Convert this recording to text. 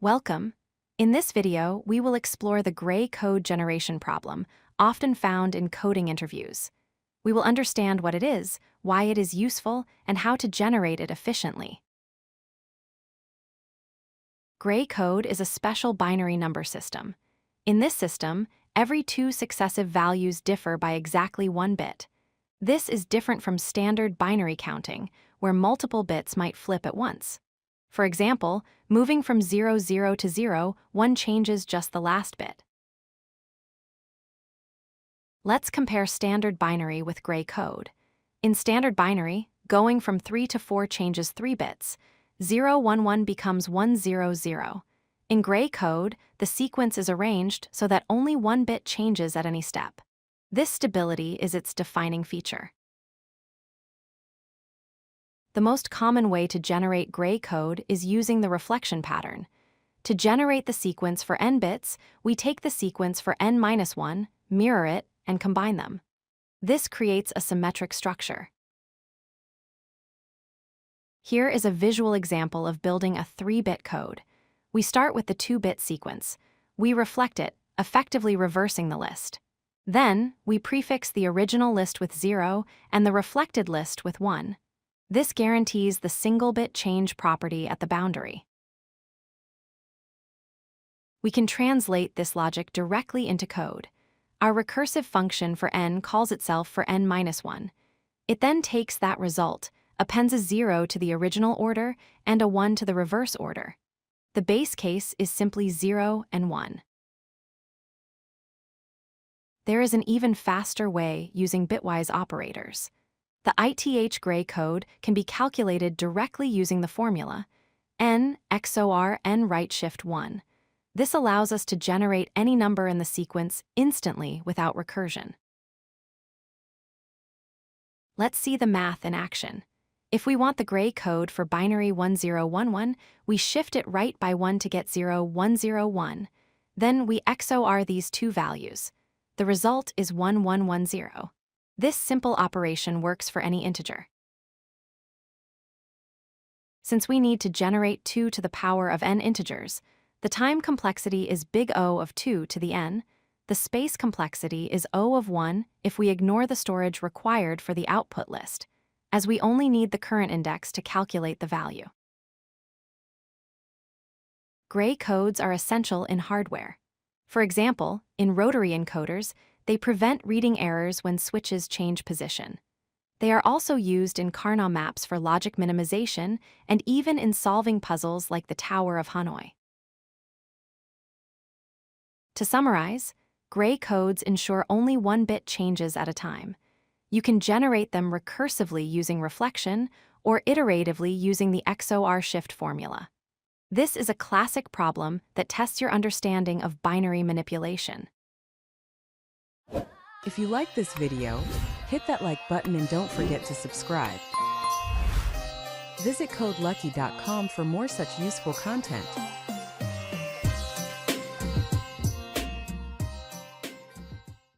Welcome. In this video, we will explore the gray code generation problem, often found in coding interviews. We will understand what it is, why it is useful, and how to generate it efficiently. Gray code is a special binary number system. In this system, every two successive values differ by exactly 1 bit. This is different from standard binary counting, where multiple bits might flip at once. For example, moving from 0, 0 to 0, one changes just the last bit. Let's compare standard binary with gray code. In standard binary, going from 3 to 4 changes 3 bits. 0, 1, 1 becomes 1, 0, 0. In gray code, the sequence is arranged so that only 1 bit changes at any step. This stability is its defining feature. The most common way to generate gray code is using the reflection pattern. To generate the sequence for n bits, we take the sequence for n-1, mirror it, and combine them. This creates a symmetric structure. Here is a visual example of building a 3-bit code. We start with the 2-bit sequence. We reflect it, effectively reversing the list. Then, we prefix the original list with 0 and the reflected list with 1. This guarantees the single-bit change property at the boundary. We can translate this logic directly into code. Our recursive function for n calls itself for n-1. It then takes that result, appends a 0 to the original order and a 1 to the reverse order. The base case is simply 0 and 1. There is an even faster way using bitwise operators. The ith gray code can be calculated directly using the formula n XOR n right shift 1. This allows us to generate any number in the sequence instantly without recursion. Let's see the math in action. If we want the gray code for binary 1011, we shift it right by 1 to get 0101. Then we XOR these two values. The result is 1110. This simple operation works for any integer. Since we need to generate 2 to the power of n integers, the time complexity is big O of 2 to the n. The space complexity is O of 1 if we ignore the storage required for the output list, as we only need the current index to calculate the value. Gray codes are essential in hardware. For example, in rotary encoders, they prevent reading errors when switches change position. They are also used in Karnaugh maps for logic minimization and even in solving puzzles like the Tower of Hanoi. To summarize, gray codes ensure only 1 bit changes at a time. You can generate them recursively using reflection or iteratively using the XOR shift formula. This is a classic problem that tests your understanding of binary manipulation. If you like this video, hit that like button and don't forget to subscribe. Visit codelucky.com for more such useful content.